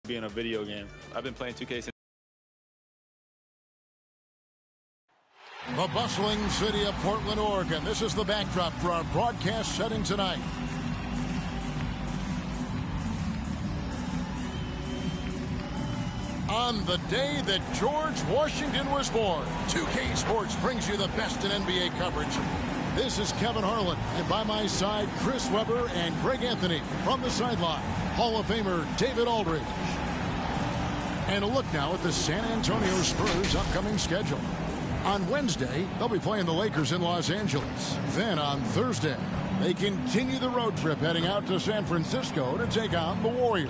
Being a video game. I've been playing 2K since. The bustling city of Portland, Oregon. This is the backdrop for our broadcast setting tonight. On the day that George Washington was born, 2K Sports brings you the best in NBA coverage. This is Kevin Harlan, and by my side, Chris Webber and Greg Anthony. From the sideline, Hall of Famer David Aldridge. And a look now at the San Antonio Spurs' upcoming schedule. On Wednesday, they'll be playing the Lakers in Los Angeles. Then on Thursday, they continue the road trip heading out to San Francisco to take on the Warriors.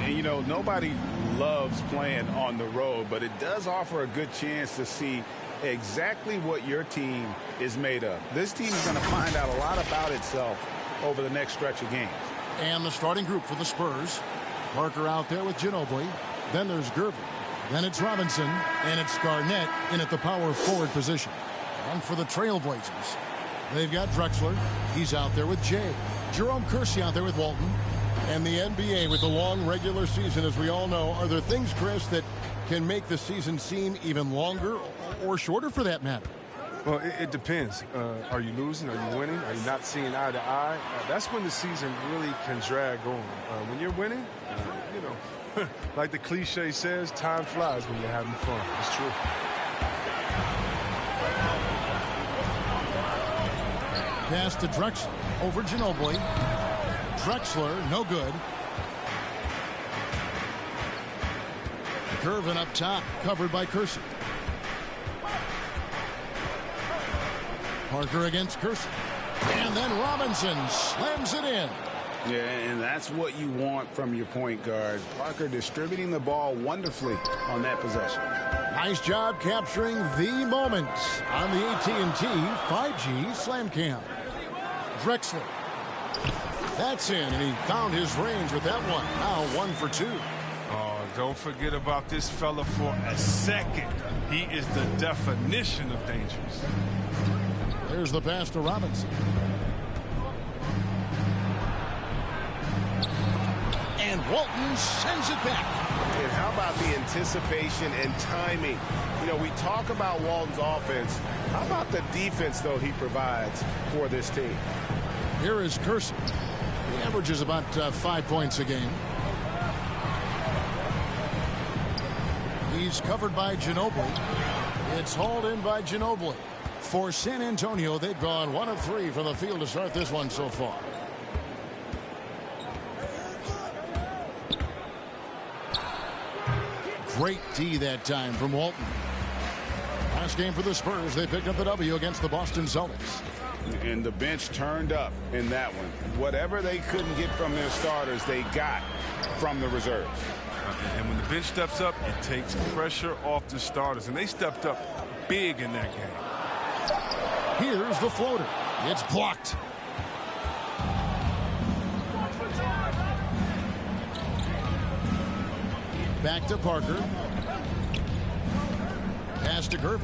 And, you know, nobody loves playing on the road, but it does offer a good chance to see exactly what your team is made of. This team is going to find out a lot about itself over the next stretch of games. And the starting group for the Spurs. Parker out there with Ginobili. Then there's Gervin. Then it's Robinson. And it's Garnett in at the power forward position. And for the Trailblazers, they've got Drexler. He's out there with Jay. Jerome Kersey out there with Walton. And the NBA with the long regular season, as we all know. Are there things, Chris, that can make the season seem even longer or shorter for that matter? Well, it depends. Are you losing? Are you winning? Are you not seeing eye to eye? That's when the season really can drag on. When you're winning, you know, like the cliche says, time flies when you're having fun. It's true. Pass to Drexler over Ginobili. Drexler, no good. Gervin up top, covered by Kersey. Parker against Kersey. And then Robinson slams it in. Yeah, and that's what you want from your point guard. Parker distributing the ball wonderfully on that possession. Nice job capturing the moments on the AT&T 5G Slam Cam. Drexler. That's in, and he found his range with that one. Now 1 for 2. Oh, don't forget about this fella for a second. He is the definition of dangerous. There's the pass to Robinson. And Walton sends it back. And how about the anticipation and timing? You know, we talk about Walton's offense. How about the defense, though, he provides for this team? Here is Kersey. He averages about 5 points a game. He's covered by Ginobili. It's hauled in by Ginobili. For San Antonio, they've gone 1 of 3 from the field to start this one so far. Great D that time from Walton. Last game for the Spurs, they picked up the W against the Boston Celtics. And the bench turned up in that one. Whatever they couldn't get from their starters, they got from the reserves. And when the bench steps up, it takes pressure off the starters. And they stepped up big in that game. Here's the floater. It's blocked. Back to Parker. Pass to Gervin.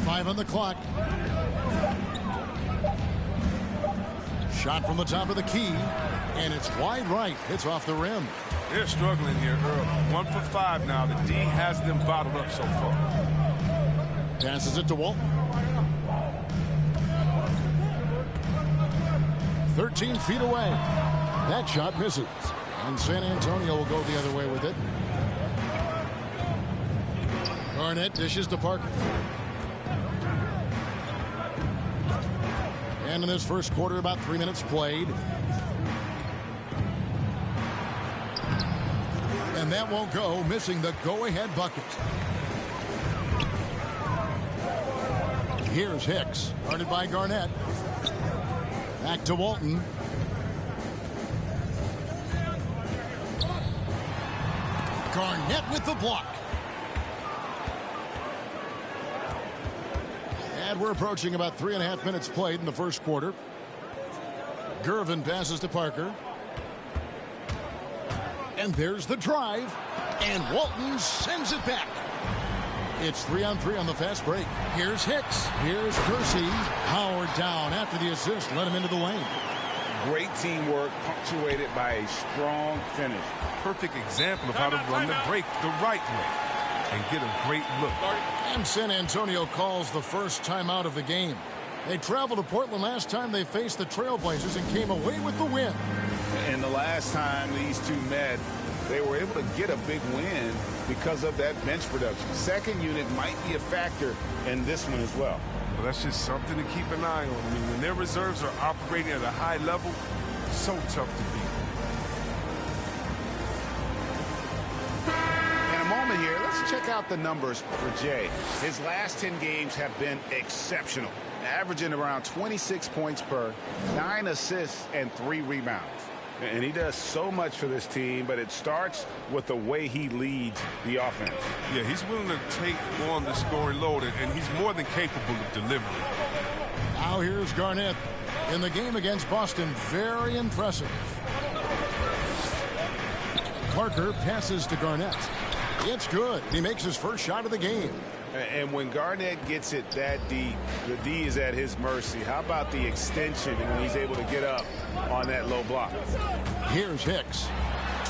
Five on the clock. Shot from the top of the key, and it's wide right. It's off the rim. They're struggling here early. 1 for 5 now. The D has them bottled up so far. Passes it to Walton. 13 feet away. That shot misses. And San Antonio will go the other way with it. Garnett dishes to Parker. And in this first quarter, about 3 minutes played. And that won't go, missing the go-ahead bucket. Here's Hicks, guarded by Garnett. Back to Walton. Garnett with the block. And we're approaching about 3.5 minutes played in the first quarter. Gervin passes to Parker. And there's the drive. And Walton sends it back. It's 3-on-3 on the fast break. Here's Hicks. Here's Kersey. Howard down after the assist. Let him into the lane. Great teamwork punctuated by a strong finish. Perfect example of how to run the break the right way and get a great look. And San Antonio calls the first timeout of the game. They traveled to Portland last time they faced the Trailblazers and came away with the win. And the last time these two met, they were able to get a big win because of that bench production. Second unit might be a factor in this one as well. Well, that's just something to keep an eye on. I mean, when their reserves are operating at a high level, so tough to beat. In a moment here, let's check out the numbers for Jay. His last 10 games have been exceptional, averaging around 26 points per, 9 assists, and 3 rebounds. And he does so much for this team, but it starts with the way he leads the offense. Yeah, he's willing to take on the scoring load, and he's more than capable of delivering. Now here's Garnett. In the game against Boston, very impressive. Parker passes to Garnett. It's good. He makes his first shot of the game. And when Garnett gets it that deep, the D is at his mercy. How about the extension when he's able to get up on that low block? Here's Hicks.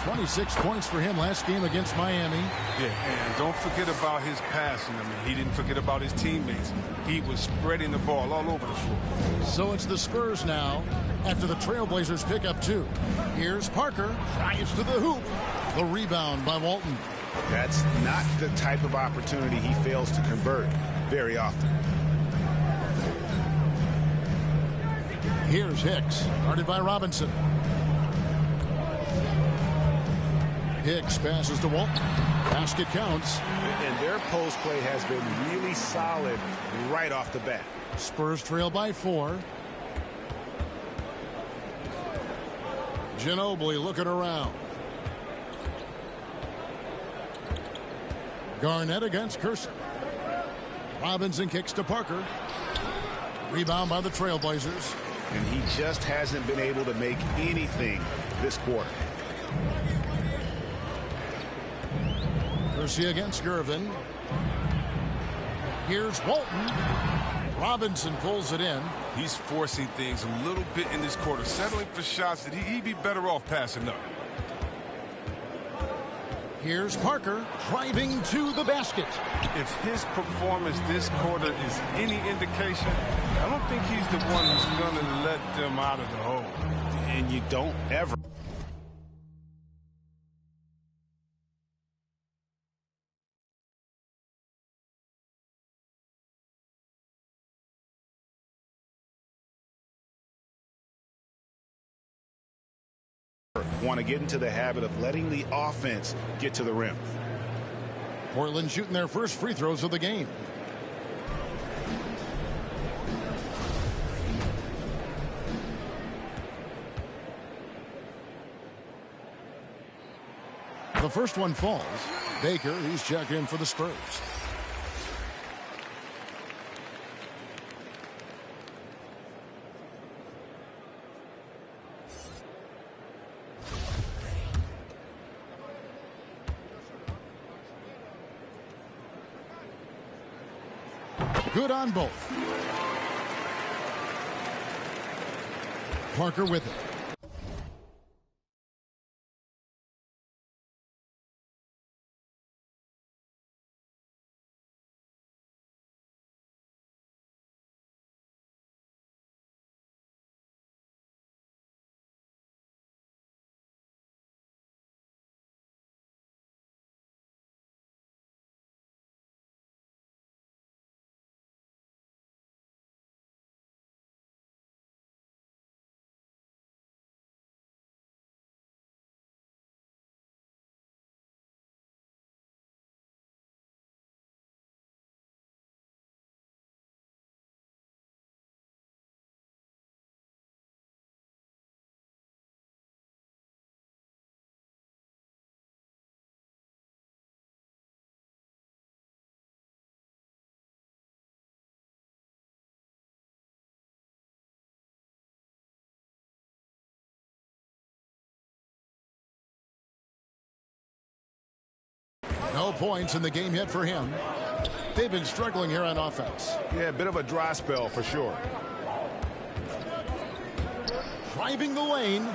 26 points for him last game against Miami. Yeah, and don't forget about his passing. I mean, he didn't forget about his teammates. He was spreading the ball all over the floor. So it's the Spurs now after the Trailblazers pick up 2. Here's Parker. Drives to the hoop. The rebound by Walton. That's not the type of opportunity he fails to convert very often. Here's Hicks, guarded by Robinson. Hicks passes to Walton. Basket counts. And their post play has been really solid right off the bat. Spurs trail by 4. Ginobili looking around. Garnett against Kersey. Robinson kicks to Parker. Rebound by the Trailblazers. And he just hasn't been able to make anything this quarter. Kersey against Gervin. Here's Walton. Robinson pulls it in. He's forcing things a little bit in this quarter, settling for shots that he'd be better off passing up. Here's Parker driving to the basket. If his performance this quarter is any indication, I don't think he's the one who's going to let them out of the hole. And you don't ever want to get into the habit of letting the offense get to the rim. Portland shooting their first free throws of the game. The first one falls. Baker, he's checked in for the Spurs. Good on both. Parker with it. No points in the game yet for him. They've been struggling here on offense. Yeah, a bit of a dry spell for sure. Driving the lane.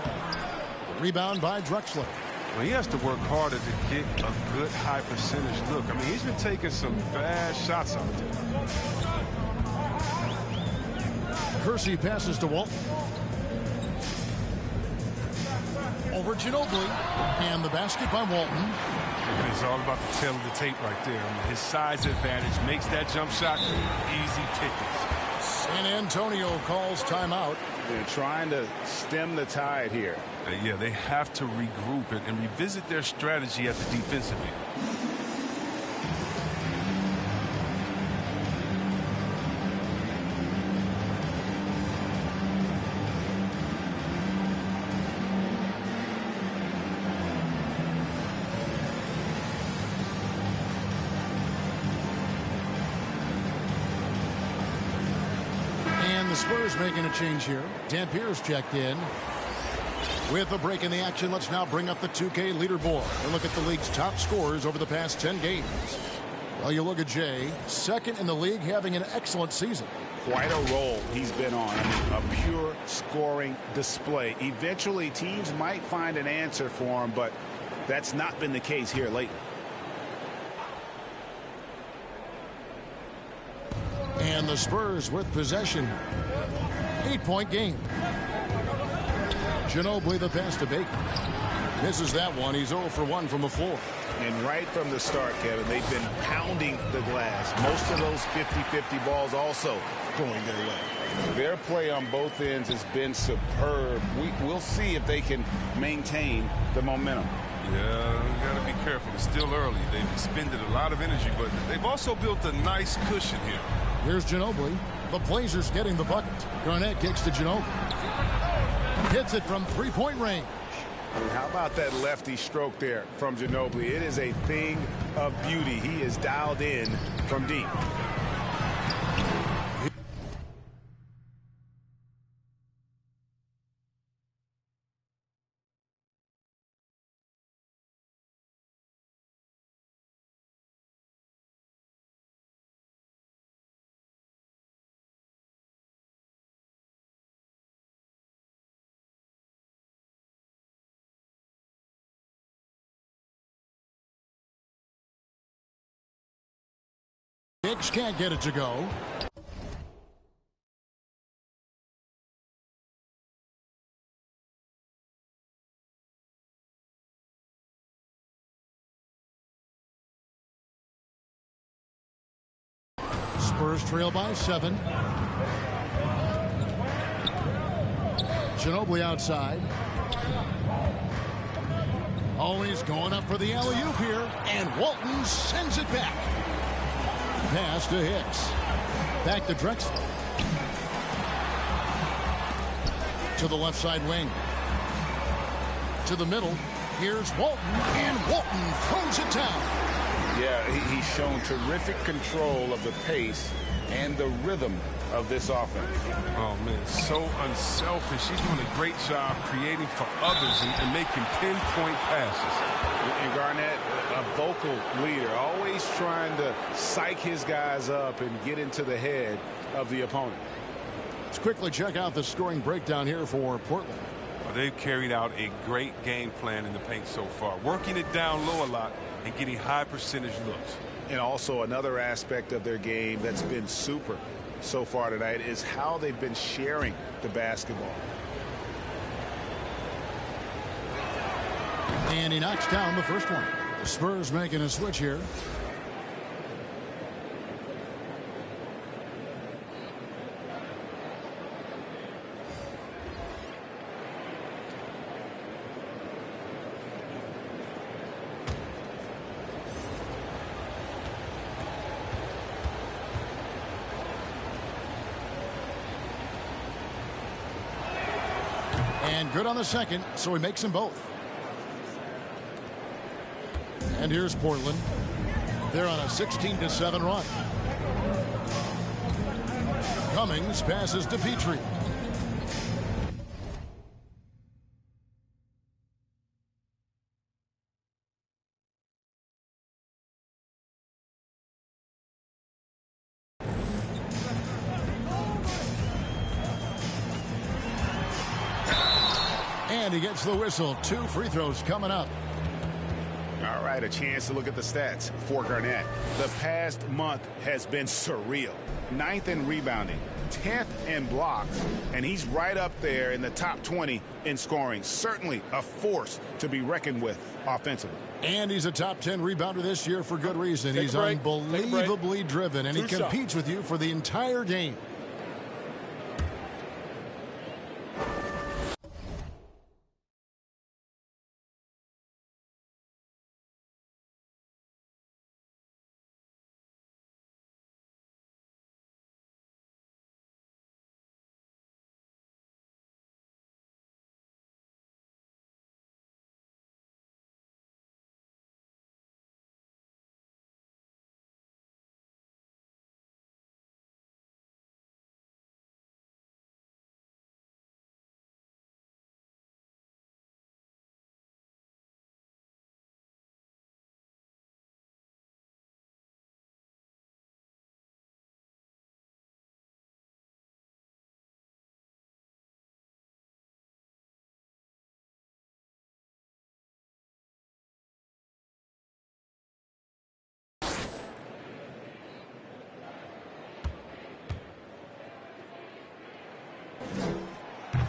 Rebound by Drexler. Well, he has to work harder to get a good high percentage look. I mean, he's been taking some bad shots out there. Kersey passes to Walton. Over Ginobili. And the basket by Walton. And it's all about the tail of the tape right there. I mean, his size advantage makes that jump shot easy pickings. San Antonio calls timeout. They're trying to stem the tide here. Yeah, they have to regroup and revisit their strategy at the defensive end. The Spurs making a change here. Dampier's checked in. With a break in the action, let's now bring up the 2K leaderboard and look at the league's top scorers over the past 10 games. Well, you look at Jay, second in the league, having an excellent season. Quite a role he's been on. I mean, a pure scoring display. Eventually, teams might find an answer for him, but that's not been the case here lately. And the Spurs with possession. 8-point game. Ginobili the pass to Baker. Misses that one. He's 0 for 1 from the floor. And right from the start, Kevin, they've been pounding the glass. Most of those 50-50 balls also going their way. Their play on both ends has been superb. We'll see if they can maintain the momentum. Yeah, you got to be careful. It's still early. They've expended a lot of energy, but they've also built a nice cushion here. Here's Ginobili. The Blazers getting the bucket. Garnett kicks to Ginobili. Hits it from three-point range. How about that lefty stroke there from Ginobili? It is a thing of beauty. He is dialed in from deep. Hicks can't get it to go. Spurs trail by 7. Ginobili outside. Always going up for the alley-oop here, and Walton sends it back. Pass to Hicks. Back to Drexler. To the left side wing. To the middle. Here's Walton, and Walton throws it down. Yeah, he's shown terrific control of the pace and the rhythm of this offense. Oh, man, so unselfish. He's doing a great job creating for others and making pinpoint passes. And Garnett, a vocal leader, always trying to psych his guys up and get into the head of the opponent. Let's quickly check out the scoring breakdown here for Portland. Well, they've carried out a great game plan in the paint so far, working it down low a lot and getting high percentage looks. And also another aspect of their game that's been super so far tonight is how they've been sharing the basketball. And he knocks down the first one. The Spurs making a switch here. And good on the second, so he makes them both. And here's Portland. They're on a 16-7 run. Cummings passes to Petrie. And he gets the whistle. 2 free throws coming up. All right, a chance to look at the stats for Garnett. The past month has been surreal. 9th in rebounding, 10th in blocks, and he's right up there in the top 20 in scoring. Certainly a force to be reckoned with offensively. And he's a top 10 rebounder this year for good reason. He's unbelievably driven, and he competes with you for the entire game.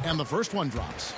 And the first one drops.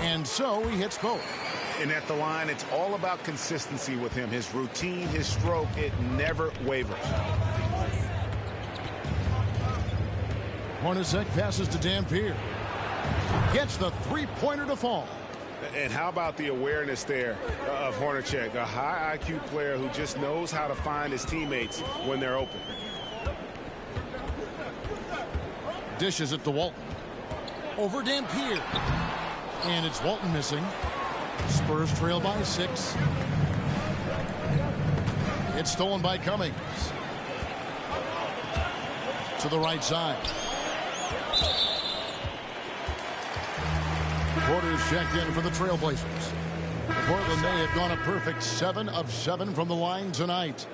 And so he hits both. And at the line, it's all about consistency with him. His routine, his stroke, it never wavers. Hornacek passes to Dampier. Gets the three-pointer to fall. And how about the awareness there of Hornacek, a high IQ player who just knows how to find his teammates when they're open. Dishes it to Walton. Over Dampier. And it's Walton missing. Spurs trail by 6. It's stolen by Cummings. To the right side. Porter's checked in for the Trailblazers. Portland may have gone a perfect 7 of 7 from the line tonight.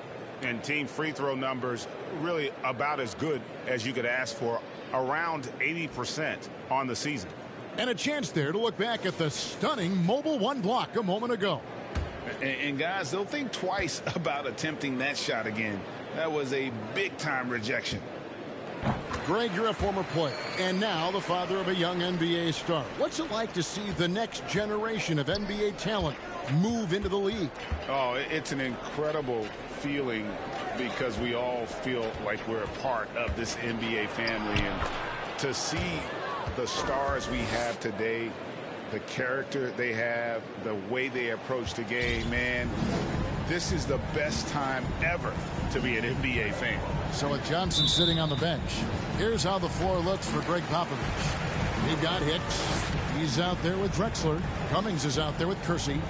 And team free throw numbers really about as good as you could ask for, around 80% on the season. And a chance there to look back at the stunning Mobile One block a moment ago. And guys, they'll think twice about attempting that shot again. That was a big-time rejection. Greg, you're a former player, and now the father of a young NBA star. What's it like to see the next generation of NBA talent move into the league? Oh, it's an incredible feeling because we all feel like we're a part of this NBA family. And to see the stars we have today, the character they have, the way they approach the game, man, this is the best time ever to be an NBA fan. So with Johnson sitting on the bench, here's how the floor looks for Greg Popovich. They've got Hicks. He's out there with Drexler. Cummings is out there with Kersey.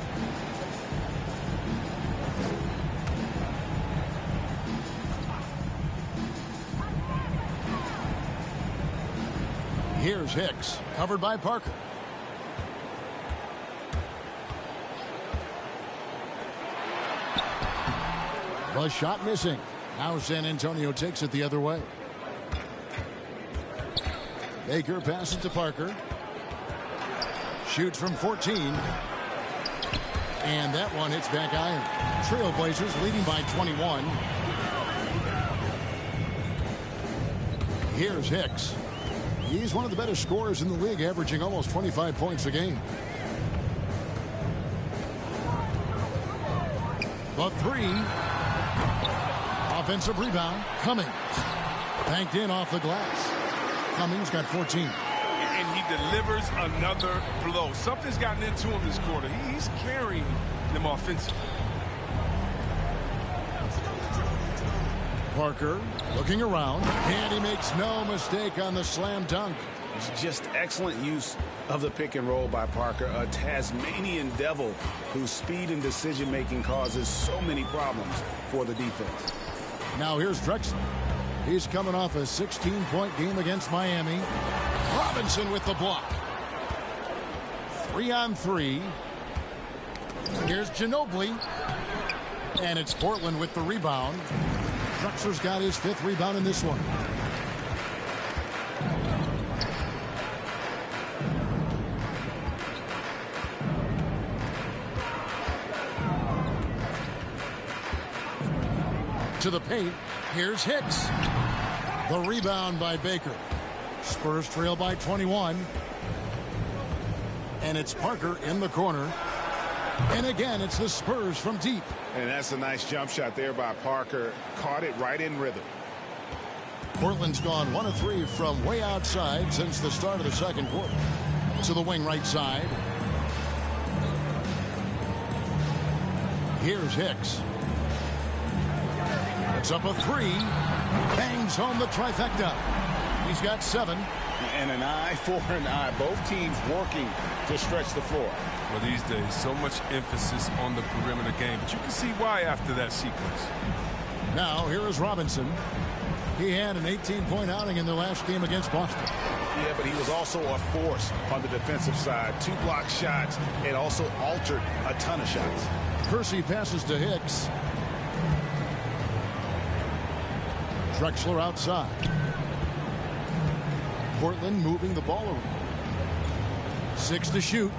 Here's Hicks, covered by Parker. The shot missing. Now San Antonio takes it the other way. Baker passes to Parker. Shoots from 14. And that one hits back iron. Trailblazers leading by 21. Here's Hicks. He's one of the better scorers in the league, averaging almost 25 points a game. The three. Offensive rebound. Cummings. Banked in off the glass. Cummings got 14. And he delivers another blow. Something's gotten into him this quarter. He's carrying them offensively. Parker looking around, and he makes no mistake on the slam dunk. It's just excellent use of the pick and roll by Parker, a Tasmanian devil whose speed and decision-making causes so many problems for the defense. Now here's Drexler. He's coming off a 16-point game against Miami. Robinson with the block. 3-on-3. Here's Ginobili. And it's Portland with the rebound. Drexler's got his 5th rebound in this one. To the paint. Here's Hicks. The rebound by Baker. Spurs trail by 21. And it's Parker in the corner. And again, it's the Spurs from deep. And that's a nice jump shot there by Parker. Caught it right in rhythm. Portland's gone 1 of 3 from way outside since the start of the second quarter. To the wing right side. Here's Hicks. It's up a 3. Bangs home the trifecta. He's got 7. And an eye for an eye. Both teams working to stretch the floor. Well, these days, so much emphasis on the perimeter game, but you can see why after that sequence. Now, here is Robinson. He had an 18-point outing in their last game against Boston. Yeah, but he was also a force on the defensive side. 2 block shots and also altered a ton of shots. Kersey passes to Hicks. Drexler outside. Portland moving the ball around. 6 to shoot.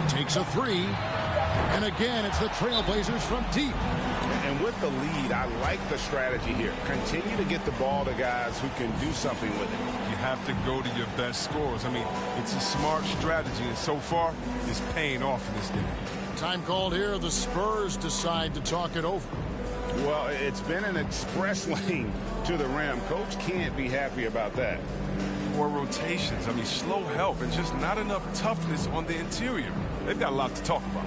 Takes a 3. And again, it's the Trailblazers from deep. And with the lead, I like the strategy here. Continue to get the ball to guys who can do something with it. You have to go to your best scorers. I mean, it's a smart strategy, and so far, it's paying off in this game. Time called here. The Spurs decide to talk it over. Well, it's been an express lane to the rim. Coach can't be happy about that. 4 rotations. I mean, slow help and just not enough toughness on the interior. They've got a lot to talk about.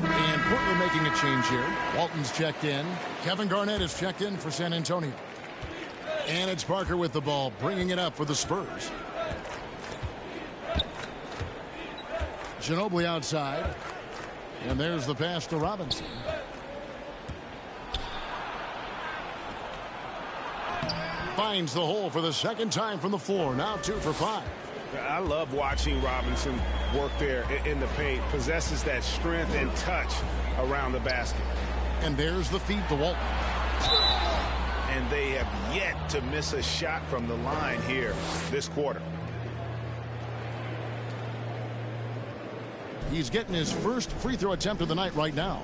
And Portland making a change here. Walton's checked in. Kevin Garnett is checked in for San Antonio. And it's Parker with the ball, bringing it up for the Spurs. Ginobili outside. And there's the pass to Robinson. Finds the hole for the second time from the floor. Now 2 for 5. I love watching Robinson work there in the paint. Possesses that strength and touch around the basket. And there's the feed to Walton. And they have yet to miss a shot from the line here this quarter. He's getting his first free throw attempt of the night right now.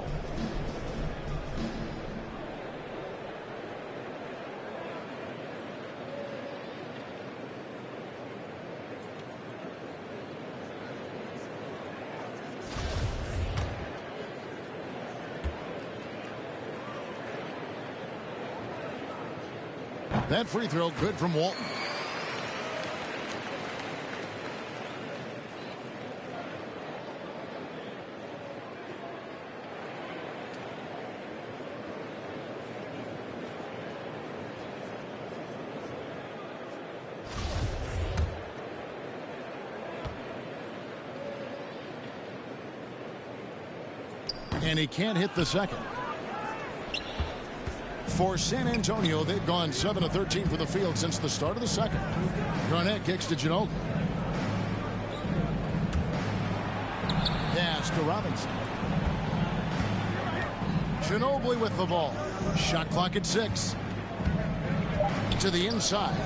That free throw good from Walton. And he can't hit the second. For San Antonio, they've gone 7 of 13 for the field since the start of the second. Garnett kicks to Ginobili. Pass to Robinson. Ginobili with the ball. Shot clock at 6. To the inside.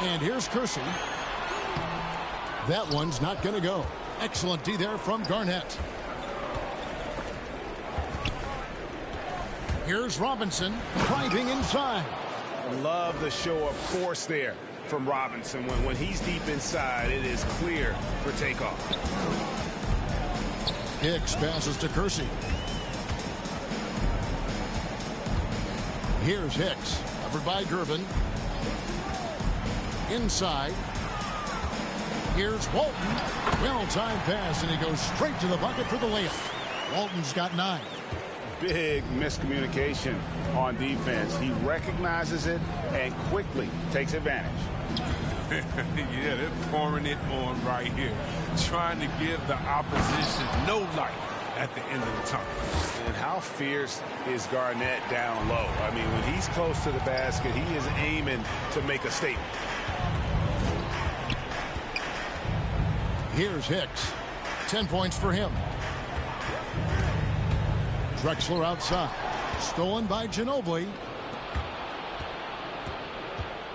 And here's Kersey. That one's not going to go. Excellent D there from Garnett. Here's Robinson driving inside. Love the show of force there from Robinson. When he's deep inside, it is clear for takeoff. Hicks passes to Kersey. Here's Hicks, covered by Gervin. Inside. Here's Walton. Well-timed pass, and he goes straight to the bucket for the layup. Walton's got 9. Big miscommunication on defense. He recognizes it and quickly takes advantage. Yeah, they're pouring it on right here. Trying to give the opposition no light at the end of the tunnel. And how fierce is Garnett down low? I mean, when he's close to the basket, he is aiming to make a statement. Here's Hicks. 10 points for him. Drexler outside. Stolen by Ginobili.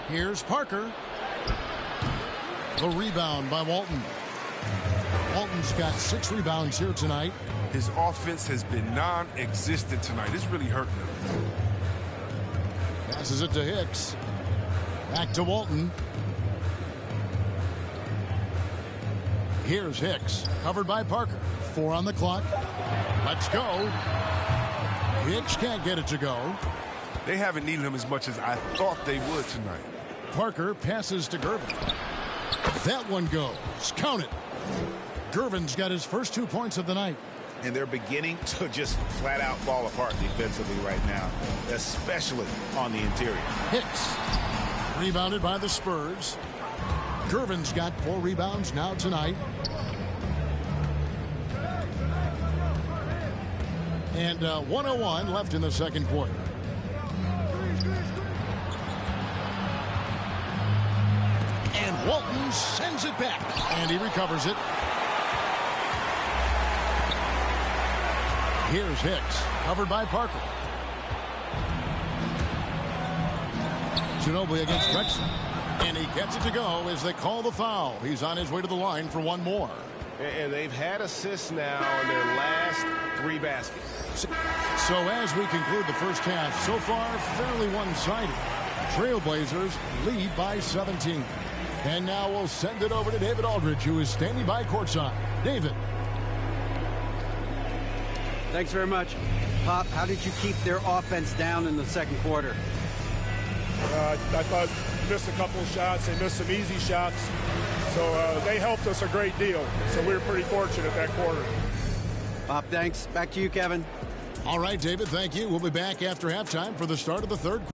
Here's Parker. The rebound by Walton. Walton's got 6 rebounds here tonight. His offense has been non-existent tonight. It's really hurting him. Passes it to Hicks. Back to Walton. Here's Hicks, covered by Parker. 4 on the clock. Let's go. Hicks can't get it to go. They haven't needed him as much as I thought they would tonight. Parker passes to Gervin. That one goes. Count it. Gervin's got his first 2 points of the night. And they're beginning to just flat out fall apart defensively right now, especially on the interior. Hicks. Rebounded by the Spurs. Gervin's got 4 rebounds now tonight. And 1:01 left in the second quarter. And Walton sends it back. And he recovers it. Here's Hicks, covered by Parker. Ginobili against Drexler. And he gets it to go as they call the foul. He's on his way to the line for one more. And they've had assists now in their last 3 baskets. So as we conclude the first half, so far fairly one-sided. Trailblazers lead by 17. And now we'll send it over to David Aldridge, who is standing by courtside. David. Thanks very much. Pop, how did you keep their offense down in the second quarter? I thought they missed a couple of shots. They missed some easy shots. So they helped us a great deal. So we were pretty fortunate that quarter. Pop, thanks. Back to you, Kevin. All right, David, thank you. We'll be back after halftime for the start of the third quarter.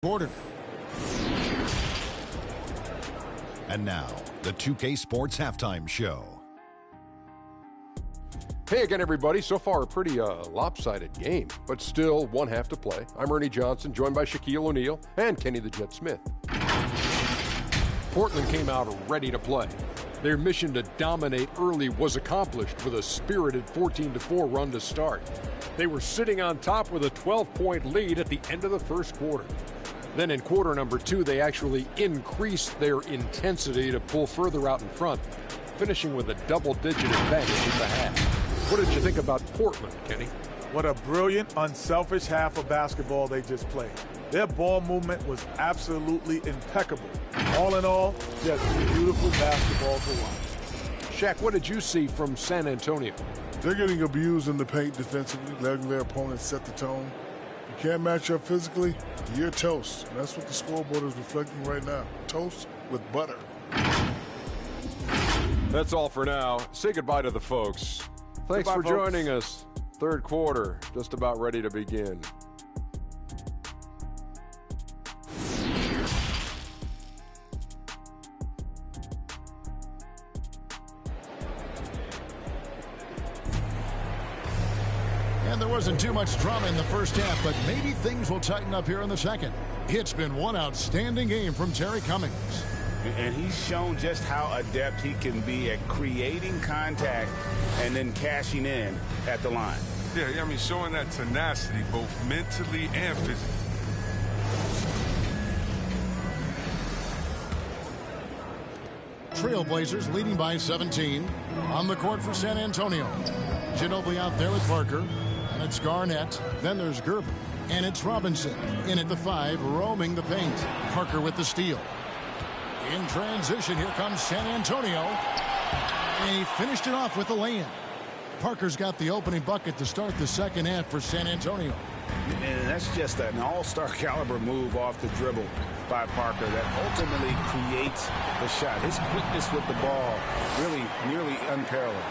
quarter. And now, the 2K Sports Halftime Show. Hey again, everybody. So far, a pretty lopsided game, but still one half to play. I'm Ernie Johnson, joined by Shaquille O'Neal and Kenny the Jet Smith. Portland came out ready to play. Their mission to dominate early was accomplished with a spirited 14-4 run to start. They were sitting on top with a 12-point lead at the end of the first quarter. Then in quarter number 2, they actually increased their intensity to pull further out in front, finishing with a double-digit advantage at the half. What did you think about Portland, Kenny? What a brilliant, unselfish half of basketball they just played. Their ball movement was absolutely impeccable. All in all, just beautiful basketball to watch. Shaq, what did you see from San Antonio? They're getting abused in the paint defensively, letting their opponents set the tone. You can't match up physically, you're toast. And that's what the scoreboard is reflecting right now. Toast with butter. That's all for now. Say goodbye to the folks. Thanks for joining us. Third quarter, just about ready to begin. And there wasn't too much drama in the first half, but maybe things will tighten up here in the second. It's been one outstanding game from Terry Cummings. And he's shown just how adept he can be at creating contact and then cashing in at the line. Yeah, I mean, showing that tenacity both mentally and physically. Trailblazers leading by 17. On the court for San Antonio. Ginobili out there with Parker. And it's Garnett. Then there's Gerber. And it's Robinson. In at the 5, roaming the paint. Parker with the steal. In transition, here comes San Antonio. And he finished it off with a lay-in. Parker's got the opening bucket to start the second half for San Antonio. And that's just an all-star caliber move off the dribble by Parker that ultimately creates the shot. His quickness with the ball really nearly unparalleled.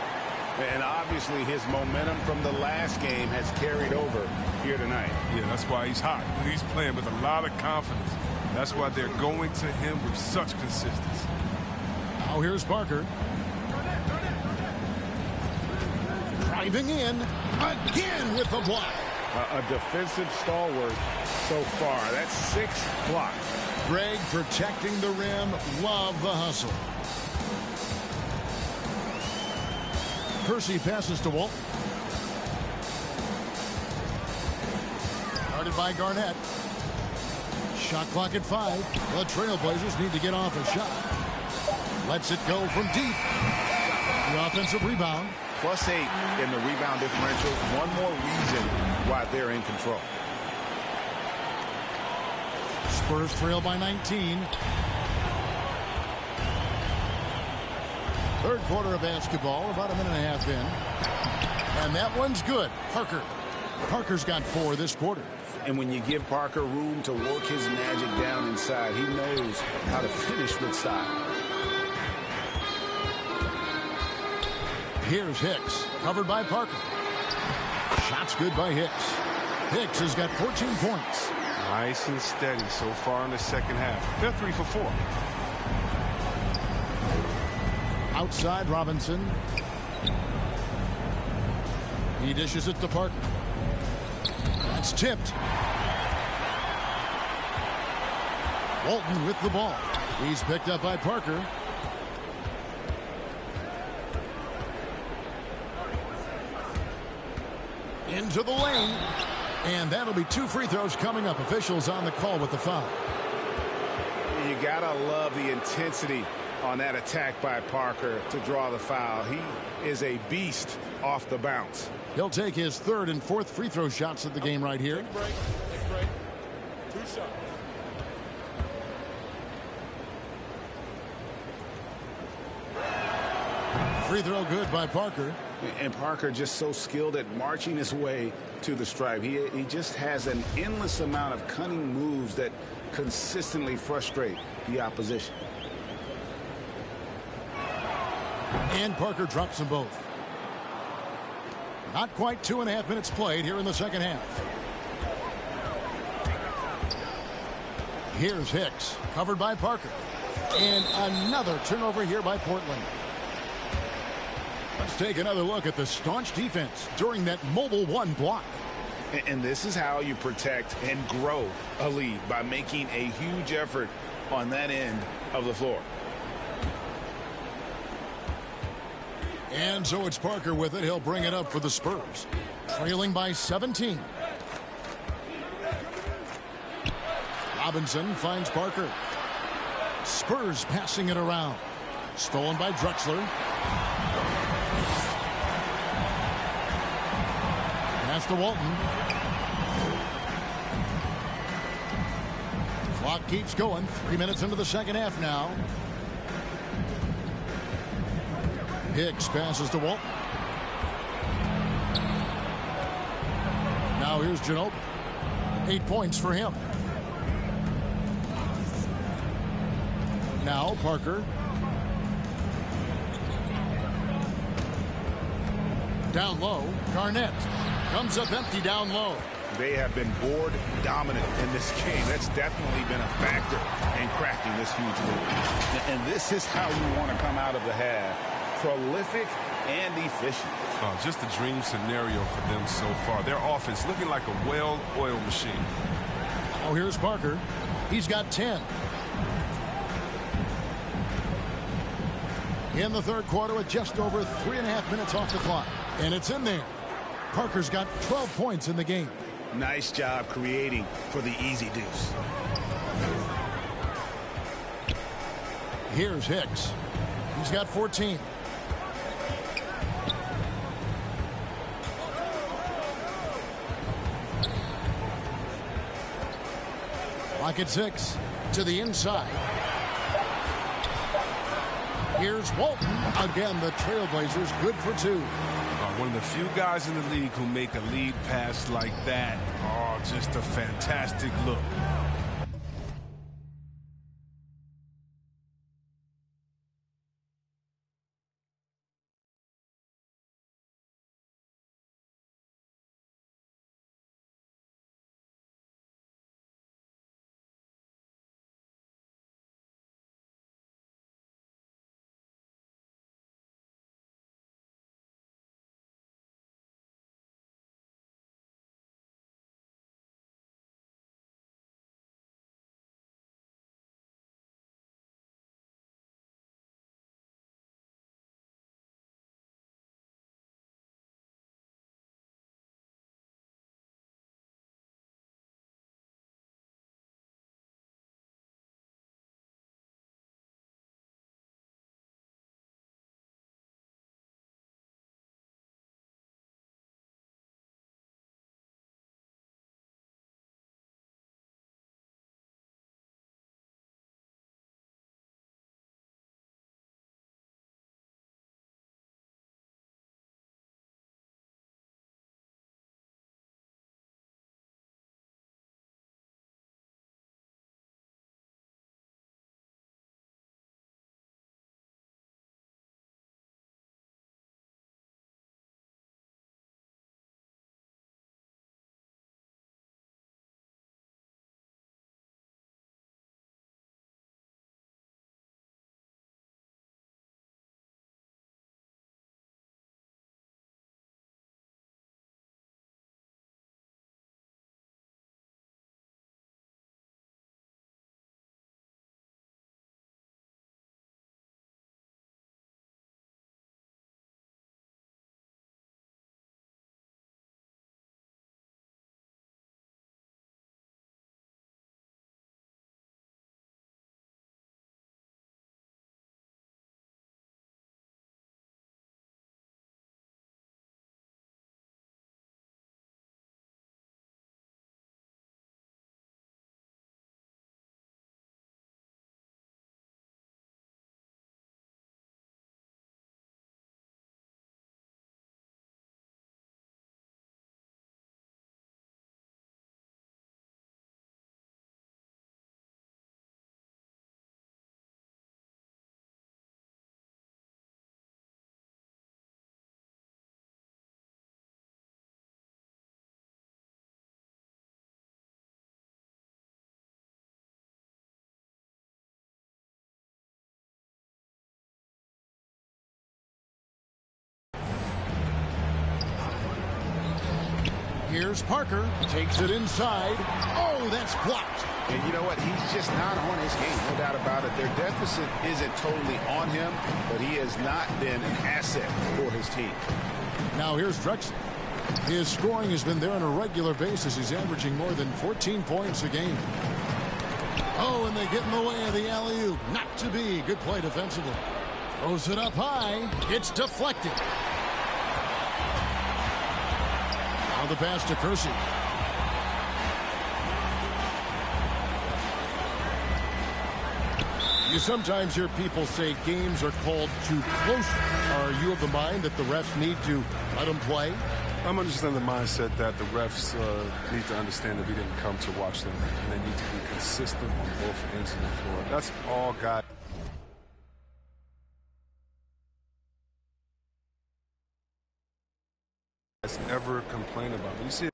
And obviously his momentum from the last game has carried over here tonight. Yeah, that's why he's hot. He's playing with a lot of confidence. That's why they're going to him with such consistency. Now here's Parker. Driving in again with the block. A defensive stalwart so far. That's 6 blocks. Greg protecting the rim. Love the hustle. Percy passes to Walton. Guarded by Garnett. Shot clock at 5. The Trailblazers need to get off a shot. Lets it go from deep. The offensive rebound. +8 in the rebound differential. One more reason why they're in control. Spurs trail by 19. Third quarter of basketball, about a minute and a half in. And that one's good. Parker. Parker's got 4 this quarter. And when you give Parker room to work his magic down inside, he knows how to finish with style. Here's Hicks, covered by Parker. Shots good by Hicks. Hicks has got 14 points. Nice and steady so far in the second half. They're 3 for 4. Outside Robinson. He dishes it to Parker. That's tipped. Walton with the ball. He's picked up by Parker. Into the lane. And that'll be 2 free throws coming up. Officials on the call with the foul. You gotta love the intensity on that attack by Parker to draw the foul. He is a beast off the bounce. He'll take his 3rd and 4th free throw shots of the game right here. Take break. 2 shots. Free throw good by Parker. And Parker just so skilled at marching his way to the stripe. He just has an endless amount of cunning moves that consistently frustrate the opposition. And Parker drops them both. Not quite 2.5 minutes played here in the second half. Here's Hicks, covered by Parker. And another turnover here by Portland. Let's take another look at the staunch defense during that mobile one block. And this is how you protect and grow a lead, by making a huge effort on that end of the floor. And so it's Parker with it. He'll bring it up for the Spurs. Trailing by 17. Robinson finds Parker. Spurs passing it around. Stolen by Drexler. Pass to Walton. Clock keeps going. 3 minutes into the second half now. Hicks passes to Walton. Now here's Ginobili. 8 points for him. Now Parker. Down low. Garnett comes up empty down low. They have been board dominant in this game. That's definitely been a factor in crafting this huge lead. And this is how you want to come out of the half. Prolific and efficient. Just a dream scenario for them so far. Their offense looking like a well-oiled machine. Oh, here's Parker. He's got 10. In the third quarter with just over 3.5 minutes off the clock. And it's in there. Parker's got 12 points in the game. Nice job creating for the easy deuce. Here's Hicks. He's got 14. Clock at 6. To the inside. Here's Walton. Again, the Trailblazers good for 2. One of the few guys in the league who make a lead pass like that. Oh, just a fantastic look. Here's Parker. Takes it inside. Oh, that's blocked. And you know what? He's just not on his game, no doubt about it. Their deficit isn't totally on him, but he has not been an asset for his team. Now here's Drexler. His scoring has been there on a regular basis. He's averaging more than 14 points a game. Oh, and they get in the way of the alley-oop. Not to be. Good play defensively. Throws it up high. It's deflected. Now the pass to Kersey. You sometimes hear people say games are called too close. Are you of the mind that the refs need to let them play? I'm understanding the mindset that the refs need to understand that we didn't come to watch them, and they need to be consistent on both ends of the floor. That's all guys. Ever complain about. You see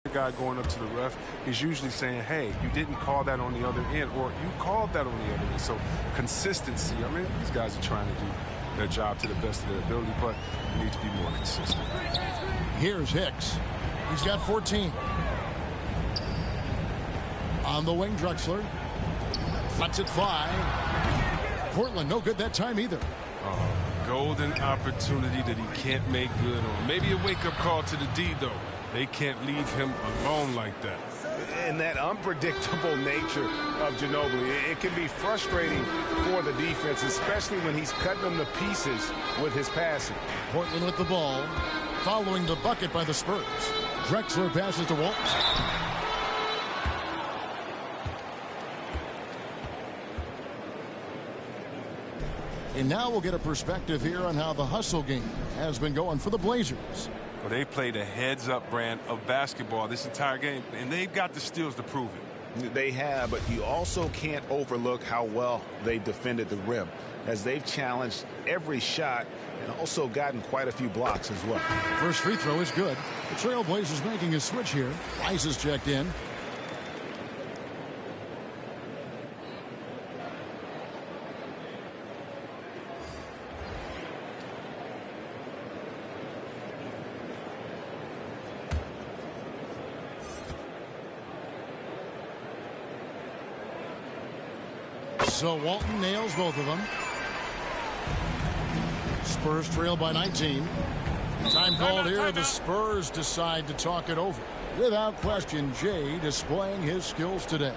the guy going up to the ref, he's usually saying, hey, you didn't call that on the other end, or you called that on the other end. So consistency, I mean, these guys are trying to do their job to the best of their ability, but they need to be more consistent. Here's Hicks. He's got 14. On the wing, Drexler. Lets it fly. Portland, no good that time either. Golden opportunity that he can't make good on. Maybe a wake-up call to the D, though. They can't leave him alone like that. And that unpredictable nature of Ginobili, it can be frustrating for the defense, especially when he's cutting them to pieces with his passing. Portland with the ball, following the bucket by the Spurs. Drexler passes to Walton. And now we'll get a perspective here on how the hustle game has been going for the Blazers. Well, they played a heads-up brand of basketball this entire game, and they've got the steals to prove it. They have, but you also can't overlook how well they defended the rim, as they've challenged every shot and also gotten quite a few blocks as well. First free throw is good. The Trailblazers making a switch here. Rice is checked in. So Walton nails both of them. Spurs trail by 19. Time called here. The Spurs decide to talk it over. Without question, Jay displaying his skills today.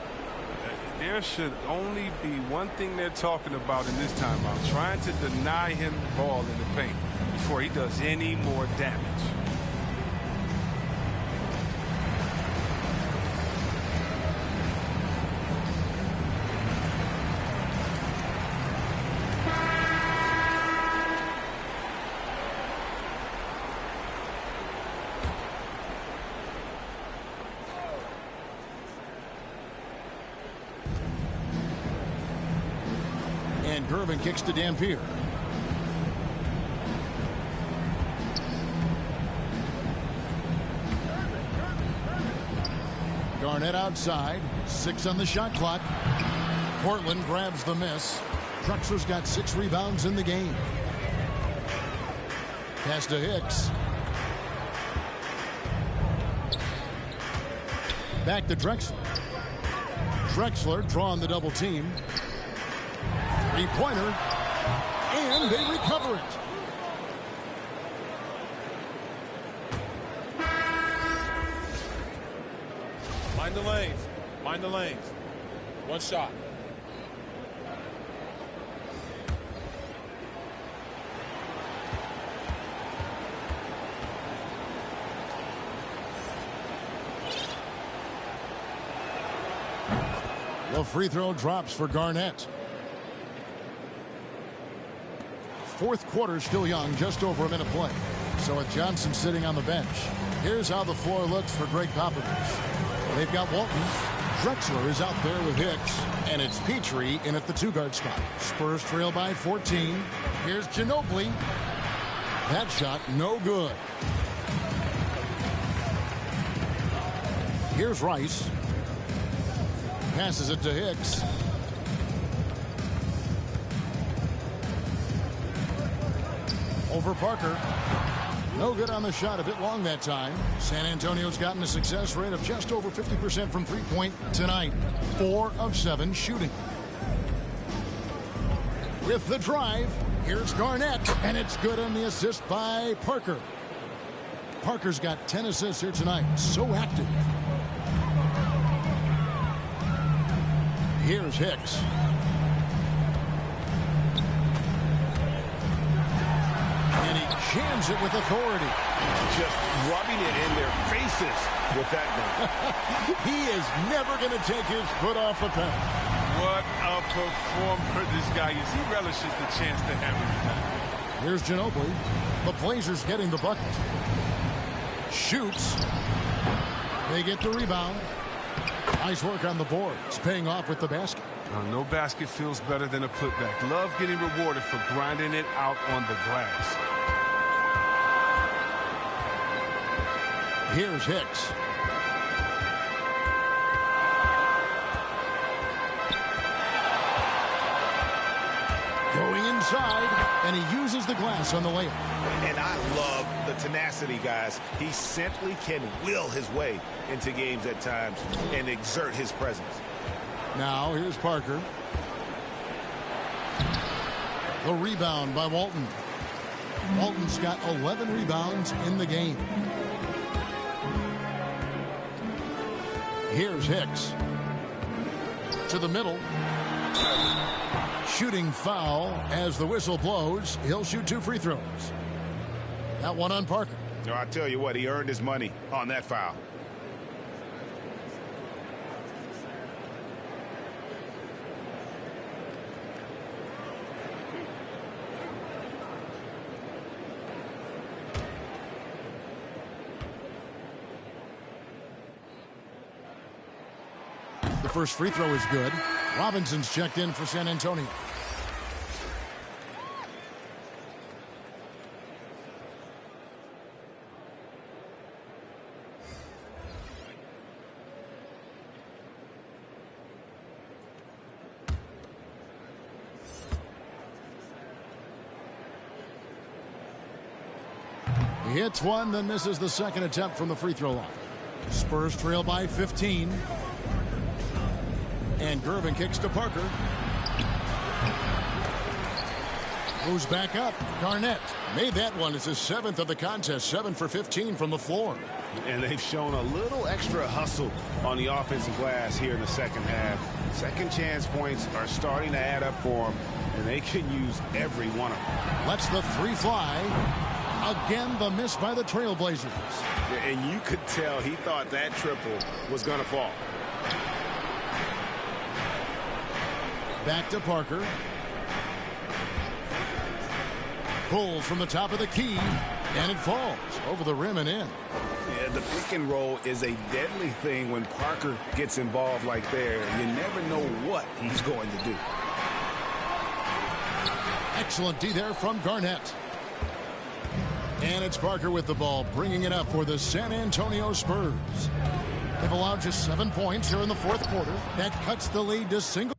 There should only be one thing they're talking about in this timeout, trying to deny him the ball in the paint before he does any more damage. And Gervin kicks to Dampier. Garnett outside. 6 on the shot clock. Portland grabs the miss. Drexler's got 6 rebounds in the game. Pass to Hicks. Back to Drexler. Drexler drawing the double team. Three-pointer. And they recover it. Mind the lanes. Mind the lanes. One shot. The free throw drops for Garnett. Fourth quarter still young, just over a minute play. So with Johnson sitting on the bench, here's how the floor looks for Greg Popovich. They've got Walton. Drexler is out there with Hicks, and it's Petrie in at the 2-guard spot. Spurs trail by 14. Here's Ginobili. That shot no good. Here's Rice. Passes it to Hicks. over Parker. No good on the shot, a bit long that time. San Antonio's gotten a success rate of just over 50% from three-point tonight. 4 of 7 shooting. With the drive, here's Garnett, and it's good on the assist by Parker. Parker's got 10 assists here tonight. So active. Here's Hicks. And he jams it with authority. Just rubbing it in their faces with that one. He is never going to take his foot off the pedal. What a performer this guy is. He relishes the chance to hammer it down. Here's Ginobili. The Blazers getting the bucket. Shoots. They get the rebound. Nice work on the board. It's paying off with the basket. No basket feels better than a putback. Love getting rewarded for grinding it out on the glass. Here's Hicks. Going inside, and he uses the glass on the layup. And I love the tenacity, guys. He simply can will his way into games at times and exert his presence. Now, here's Parker. The rebound by Walton. Walton's got 11 rebounds in the game. Here's Hicks. To the middle. Shooting foul as the whistle blows. He'll shoot 2 free throws. That one on Parker. No, I tell you what, he earned his money on that foul. The first free throw is good. Robinson's checked in for San Antonio. He hits one, then misses the second attempt from the free throw line. Spurs trail by 15. And Gervin kicks to Parker. Moves back up. Garnett made that one. It's his 7th of the contest. 7 for 15 from the floor. And they've shown a little extra hustle on the offensive glass here in the second half. Second chance points are starting to add up for them, and they can use every one of them. Lets the 3 fly. Again, the miss by the Trailblazers. And you could tell he thought that triple was going to fall. Back to Parker. Pulls from the top of the key, and it falls over the rim and in. Yeah, the pick and roll is a deadly thing when Parker gets involved like there. You never know what he's going to do. Excellent D there from Garnett. And it's Parker with the ball, bringing it up for the San Antonio Spurs. They've allowed just 7 points here in the fourth quarter. That cuts the lead to single.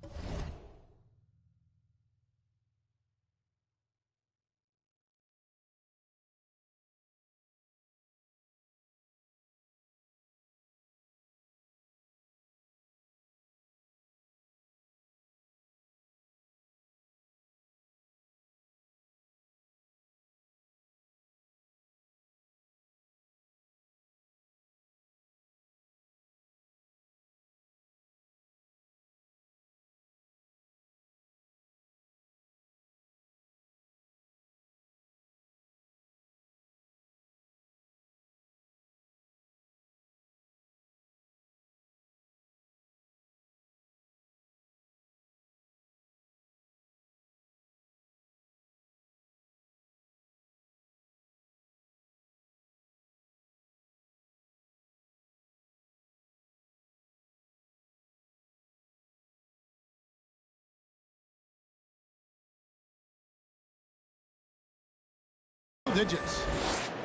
Digits.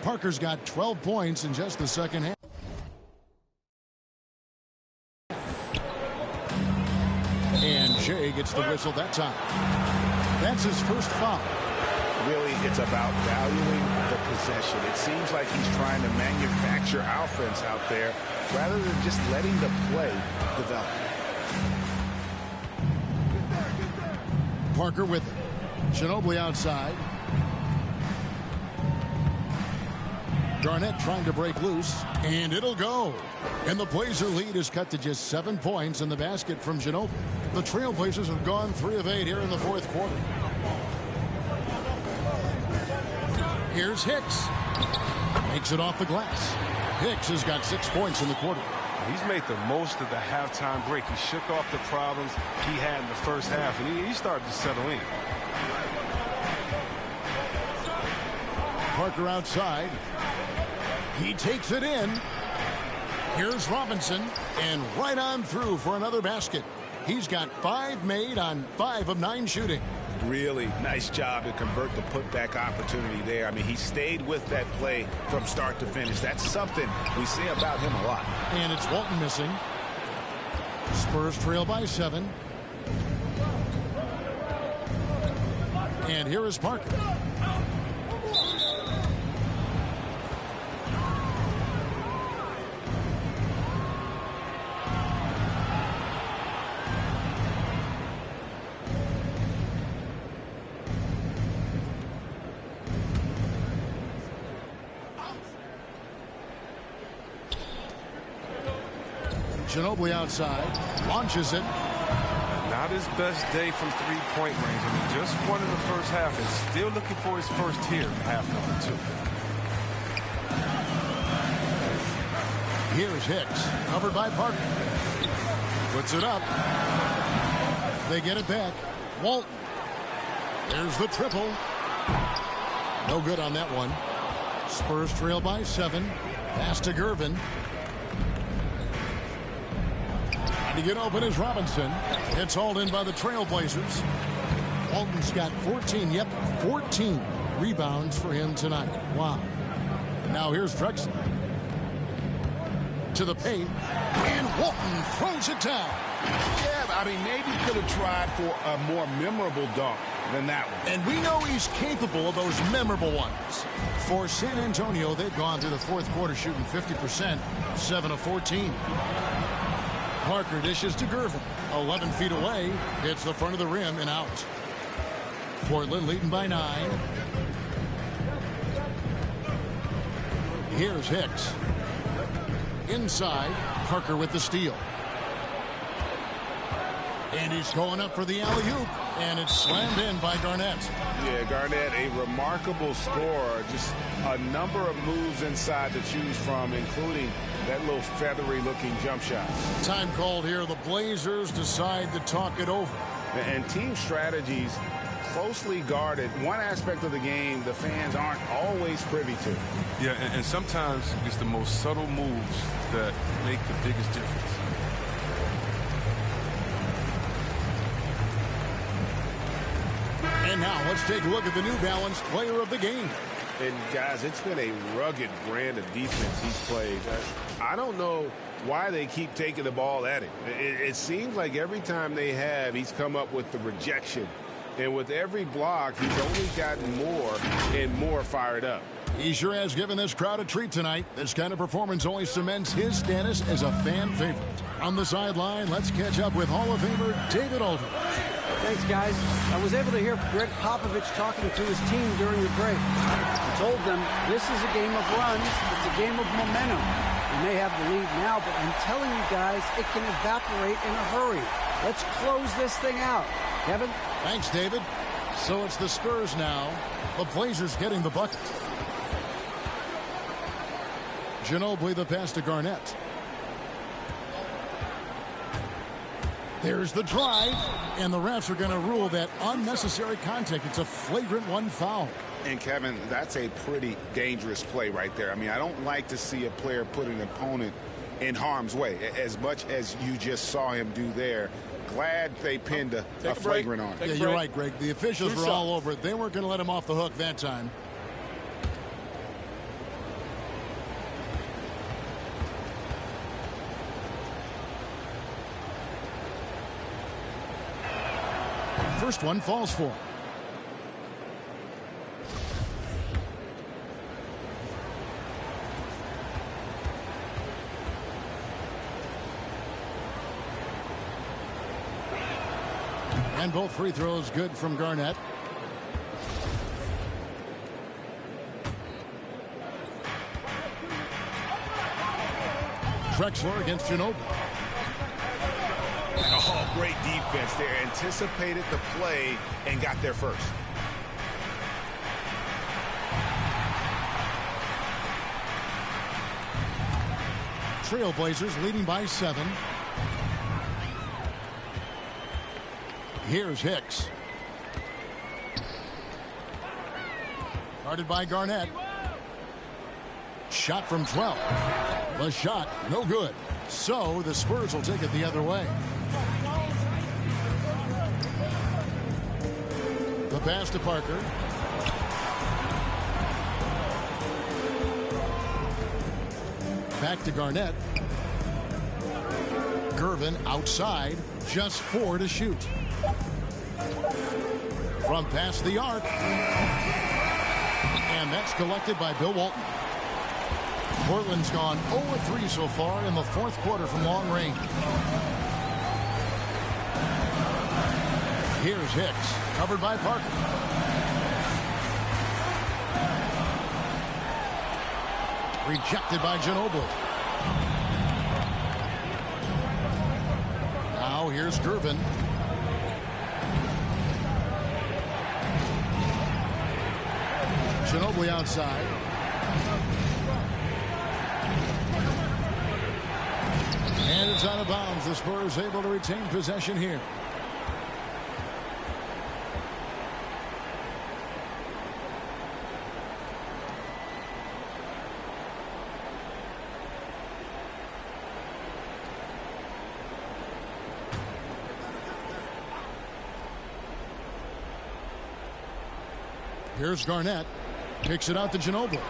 Parker's got 12 points in just the second half. And Jay gets the whistle that time. That's his first foul. Really it's about valuing the possession. It seems like he's trying to manufacture offense out there rather than just letting the play develop. Parker with it. Ginobili outside. Garnett trying to break loose, and it'll go. And the Blazer lead is cut to just 7 points in the basket from Ginobili. The Trailblazers have gone 3 of 8 here in the fourth quarter. Here's Hicks. Makes it off the glass. Hicks has got 6 points in the quarter. He's made the most of the halftime break. He shook off the problems he had in the first half, and he started to settle in. Parker outside. He takes it in. Here's Robinson, and right on through for another basket. He's got 5 made on 5 of 9 shooting. Really nice job to convert the putback opportunity there. I mean, he stayed with that play from start to finish. That's something we say about him a lot. And it's Walton missing. Spurs trail by 7. And here is Parker. Ginobili outside, launches it. Not his best day from three-point range. I mean, just won in the first half and still looking for his first here in half number 2. Here's Hicks, covered by Parker. Puts it up. They get it back. Walton. There's the triple. No good on that one. Spurs trail by 7. Pass to Gervin. To get open is Robinson. It's hauled in by the Trailblazers. Walton's got 14 rebounds for him tonight. Wow. Now here's Drexler. To the paint. And Walton throws it down. Yeah, I mean, maybe could have tried for a more memorable dunk than that one. And we know he's capable of those memorable ones. For San Antonio, they've gone through the fourth quarter shooting 50%, 7 of 14. Parker dishes to Gervin. 11 feet away. Hits the front of the rim and out. Portland leading by 9. Here's Hicks. Inside. Parker with the steal. And he's going up for the alley-oop. And it's slammed in by Garnett. Yeah, Garnett, a remarkable scorer. Just a number of moves inside to choose from, including that little feathery-looking jump shot. Time called here. The Blazers decide to talk it over. And team strategies closely guarded. One aspect of the game the fans aren't always privy to. Yeah, and sometimes it's the most subtle moves that make the biggest difference. And now let's take a look at the New Balance player of the game. And, guys, it's been a rugged brand of defense he's played. I don't know why they keep taking the ball at him. It seems like every time they have, he's come up with the rejection. And with every block, he's only gotten more and more fired up. He sure has given this crowd a treat tonight. This kind of performance only cements his status as a fan favorite. On the sideline, let's catch up with Hall of Famer David Aldridge. Thanks, guys. I was able to hear Greg Popovich talking to his team during the break. He told them this is a game of runs. It's a game of momentum. We may have the lead now, but I'm telling you guys, it can evaporate in a hurry. Let's close this thing out. Kevin? Thanks, David. So it's the Spurs now. The Blazers getting the bucket. Ginobili the pass to Garnett. There's the drive, and the refs are going to rule that unnecessary contact. It's a flagrant 1 foul. And, Kevin, that's a pretty dangerous play right there. I mean, I don't like to see a player put an opponent in harm's way, as much as you just saw him do there. Glad they pinned a flagrant on him. Yeah, you're right, Greg. The officials were all over it. They weren't going to let him off the hook that time. First one falls for him. And both free throws good from Garnett. Drexler against Ginobili. Oh, great defense there. Anticipated the play and got there first. Trailblazers leading by 7. Here's Hicks. Guarded by Garnett. Shot from 12. The shot, no good. So the Spurs will take it the other way. The pass to Parker. Back to Garnett. Gervin outside, just 4 to shoot. From past the arc. And that's collected by Bill Walton. Portland's gone 0-3 so far in the fourth quarter from long range. Here's Hicks, covered by Parker. Rejected by Ginobili. Now here's Gervin. Ginobili outside. And it's out of bounds. The Spurs able to retain possession here. Here's Garnett. Kicks it out to Ginobili.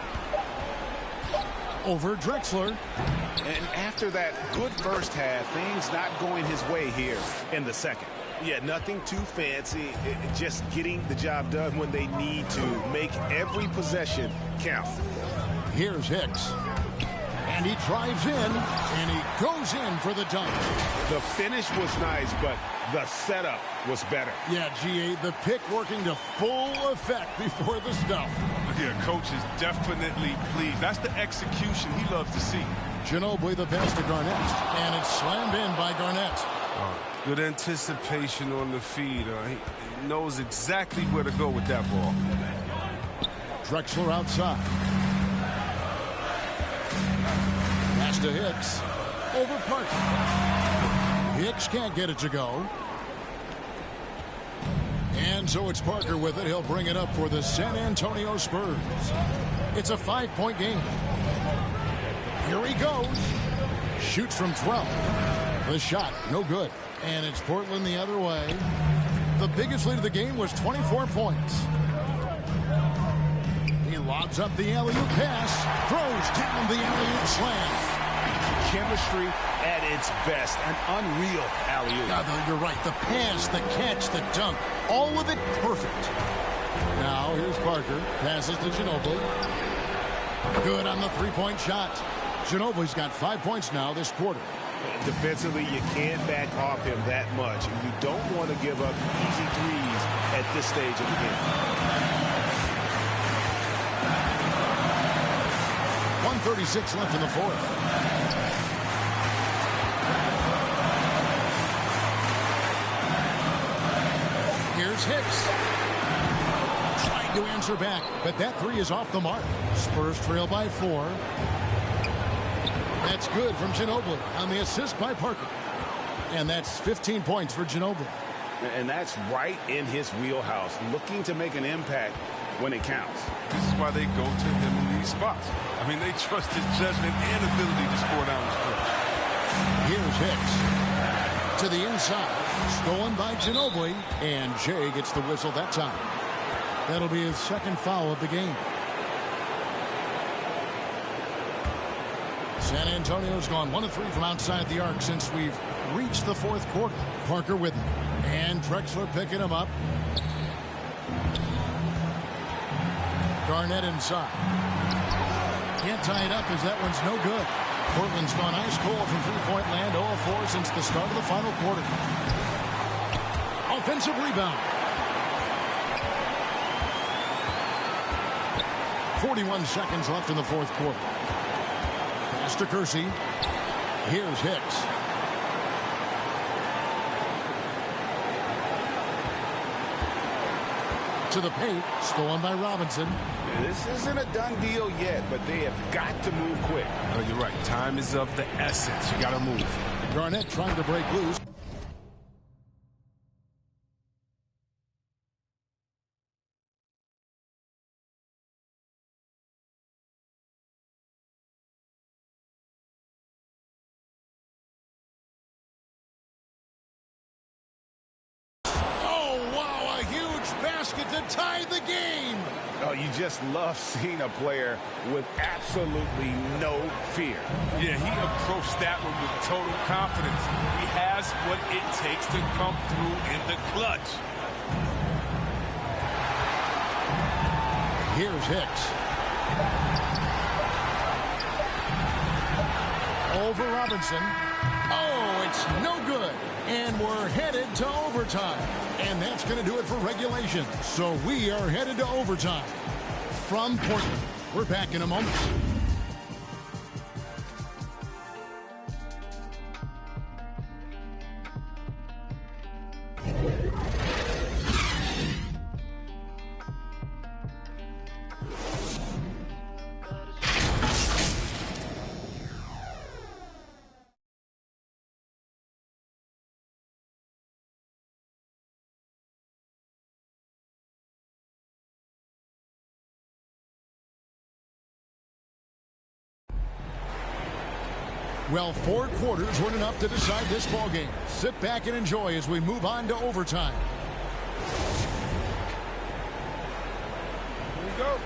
Over Drexler. And after that good first half, things not going his way here in the second. Yeah, nothing too fancy. Just getting the job done when they need to. Make every possession count. Here's Hicks. And he drives in, and he goes in for the dunk. The finish was nice, but the setup was better. Yeah, G.A., the pick working to full effect before the stuff. Yeah, coach is definitely pleased. That's the execution he loves to see. Ginobili the pass to Garnett, and it's slammed in by Garnett. Good anticipation on the feed. He knows exactly where to go with that ball. Drexler outside. Pass to Hicks. Over Parker. Hicks can't get it to go. And so it's Parker with it. He'll bring it up for the San Antonio Spurs. It's a 5-point game. Here he goes. Shoots from 12. The shot, no good. And it's Portland the other way. The biggest lead of the game was 24 points. He lobs up the alley-oop pass. Throws down the alley-oop slam. Chemistry at its best. An unreal alley-oop. Yeah, you're right. The pass, the catch, the dunk. All of it perfect. Now here's Parker. Passes to Ginobili. Good on the three-point shot. Ginobili's got 5 points now this quarter. Defensively, you can't back off him that much. You don't want to give up easy threes at this stage of the game. 1:36 left in the fourth. Here's Hicks. Trying to answer back, but that three is off the mark. Spurs trail by 4. That's good from Ginobili on the assist by Parker. And that's 15 points for Ginobili. And that's right in his wheelhouse, looking to make an impact when it counts. This is why they go to him in these spots. I mean, they trust his judgment and ability to score down the stretch. Here's Hicks. To the inside. Stolen by Ginobili. And Jay gets the whistle that time. That'll be his second foul of the game. San Antonio's gone 1-3 from outside the arc since we've reached the fourth quarter. Parker with him. And Drexler picking him up. Garnett inside. Can't tie it up as that one's no good. Portland's gone ice cold from three-point land, 0-4 since the start of the final quarter. A offensive rebound. 41 seconds left in the fourth quarter. Pass to Kersey. Here's Hicks. To the paint. Stolen by Robinson. This isn't a done deal yet, but they have got to move quick. Oh, you're right. Time is of the essence. You got to move. Garnett trying to break loose. To tie the game. Oh, you just love seeing a player with absolutely no fear. Yeah, he approached that one with total confidence. He has what it takes to come through in the clutch. Here's Hicks. Over Robinson. Oh, it's no good. And we're headed to overtime. And that's going to do it for regulation. So we are headed to overtime. From Portland, we're back in a moment. Well, 4 quarters weren't enough to decide this ball game. Sit back and enjoy as we move on to overtime. Here we go.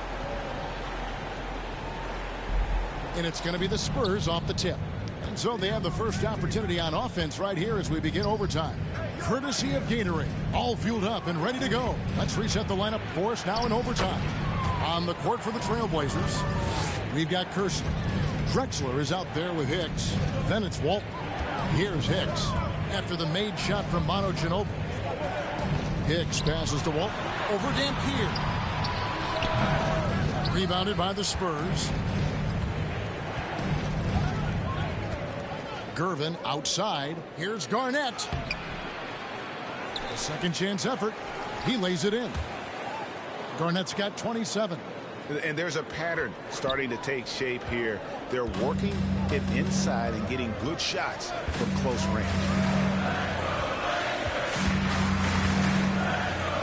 And it's going to be the Spurs off the tip. And so they have the first opportunity on offense right here as we begin overtime. Courtesy of Gatorade. All fueled up and ready to go. Let's reset the lineup for us now in overtime. On the court for the Trailblazers, we've got Kersey. Drexler is out there with Hicks. Then it's Walton. Here's Hicks. After the made shot from Manu Ginobili. Hicks passes to Walton. Over Dampier. Rebounded by the Spurs. Gervin outside. Here's Garnett. A second chance effort. He lays it in. Garnett's got 27. And there's a pattern starting to take shape here. They're working it inside and getting good shots from close range.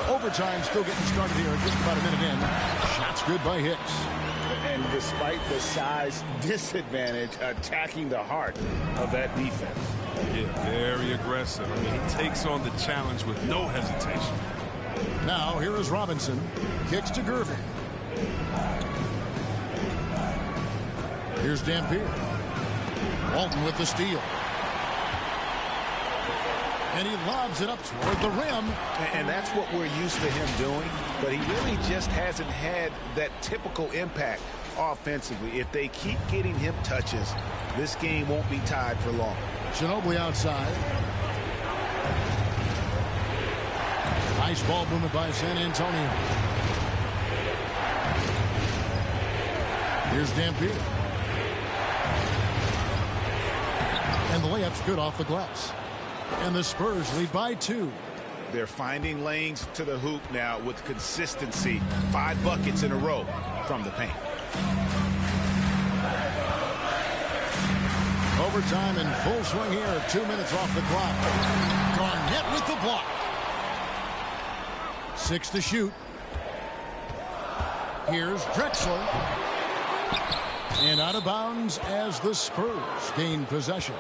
Overtime still getting started here. Just about a minute in. Shots good by Hicks. And despite the size disadvantage, attacking the heart of that defense. Yeah, very aggressive. I mean, he takes on the challenge with no hesitation. Now, here is Robinson. Kicks to Gervin. Here's Dampier. Walton with the steal. And he lobs it up toward the rim. And that's what we're used to him doing. But he really just hasn't had that typical impact offensively. If they keep getting him touches, this game won't be tied for long. Ginobili outside. Nice ball movement by San Antonio. Here's Dampier. And the layup's good off the glass. And the Spurs lead by 2. They're finding lanes to the hoop now with consistency. 5 buckets in a row from the paint. Overtime in full swing here. 2 minutes off the clock. Garnett with the block. 6 to shoot. Here's Drexler. And out of bounds as the Spurs gain possession.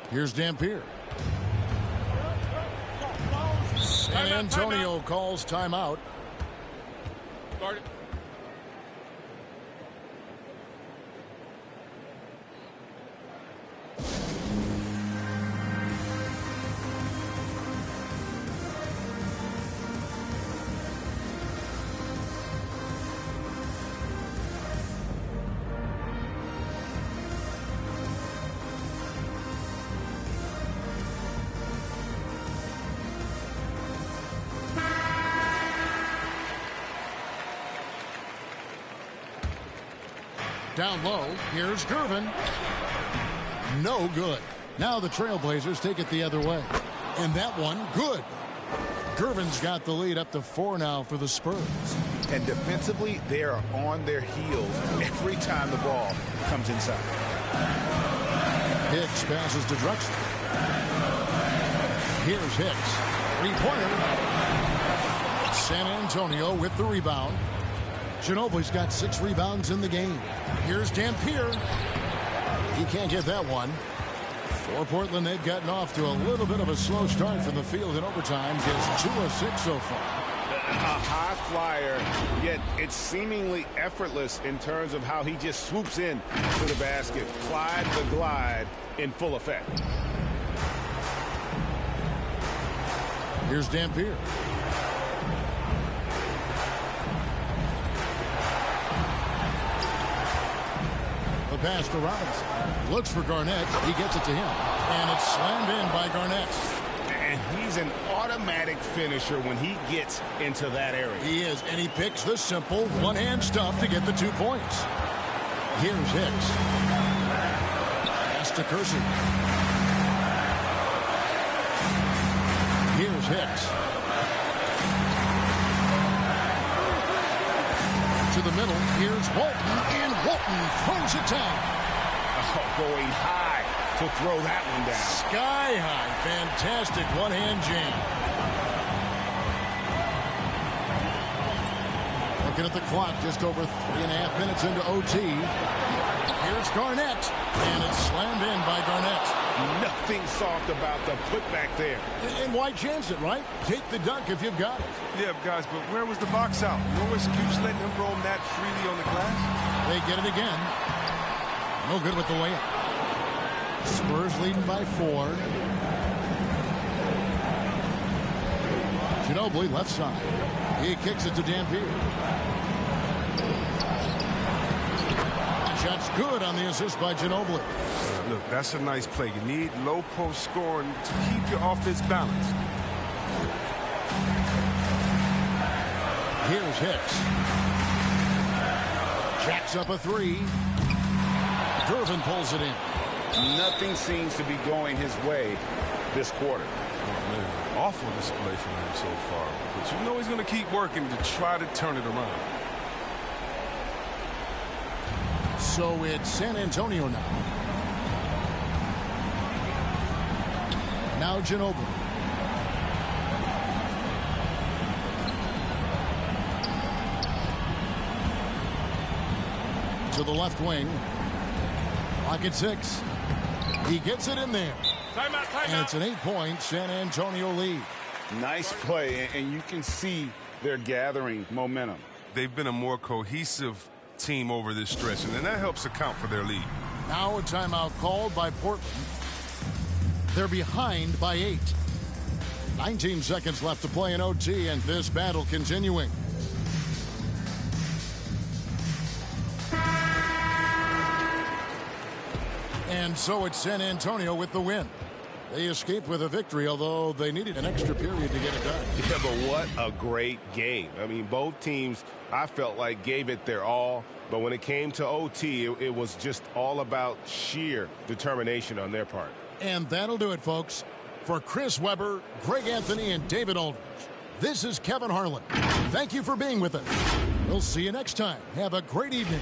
Here's Dampier. San Antonio calls timeout. Start it. Down low, here's Gervin. No good. Now the Trailblazers take it the other way. And that one, good. Gervin's got the lead up to 4 now for the Spurs. And defensively, they are on their heels every time the ball comes inside. Hicks passes to Drexler. Here's Hicks. Three-pointer. San Antonio with the rebound. Ginobili's got 6 rebounds in the game. Here's Dampier. He can't get that one. For Portland, they've gotten off to a little bit of a slow start from the field in overtime. Just 2 of 6 so far. A high flyer, yet it's seemingly effortless in terms of how he just swoops in to the basket. Clyde the glide in full effect. Here's Dampier. The pass to Robinson. Looks for Garnett. He gets it to him. And it's slammed in by Garnett. And he's an automatic finisher when he gets into that area. He is, and he picks the simple one-hand stuff to get the 2 points. Here's Hicks. Pass to Kersey. Here's Hicks. To the middle, here's Walton, and Walton throws it down. Oh, going high to throw that one down. Sky high. Fantastic one-hand jam. Looking at the clock, just over 3.5 minutes into OT. Here's Garnett, and it's slammed in by Garnett. Nothing soft about the putback there. And why chance it, right? Take the dunk if you've got it. Yeah, guys, but where was the box out? No excuse letting him roam that freely on the glass. They get it again. No good with the layup. Spurs leading by 4. Ginobili left side. He kicks it to Dampier. Shot's good on the assist by Ginobili. Look, that's a nice play. You need low post scoring to keep your offense balanced. Here's Hicks. Jacks up a 3. Gervin pulls it in. Nothing seems to be going his way this quarter. Oh, man. Awful display from him so far. But you know he's going to keep working to try to turn it around. So it's San Antonio now. Now Ginobili. To the left wing. Lock at 6. He gets it in there. Timeout, timeout. And it's an 8-point San Antonio lead. Nice play, and you can see they're gathering momentum. They've been a more cohesive team over this stretch, and then that helps account for their lead. Now a timeout called by Portland. They're behind by 8. 19 seconds left to play in OT, and this battle continuing. And so it's San Antonio with the win. They escaped with a victory, although they needed an extra period to get it done. Yeah, but what a great game. I mean, both teams, I felt like, gave it their all. But when it came to OT, it was just all about sheer determination on their part. And that'll do it, folks. For Chris Webber, Greg Anthony, and David Aldridge, this is Kevin Harlan. Thank you for being with us. We'll see you next time. Have a great evening.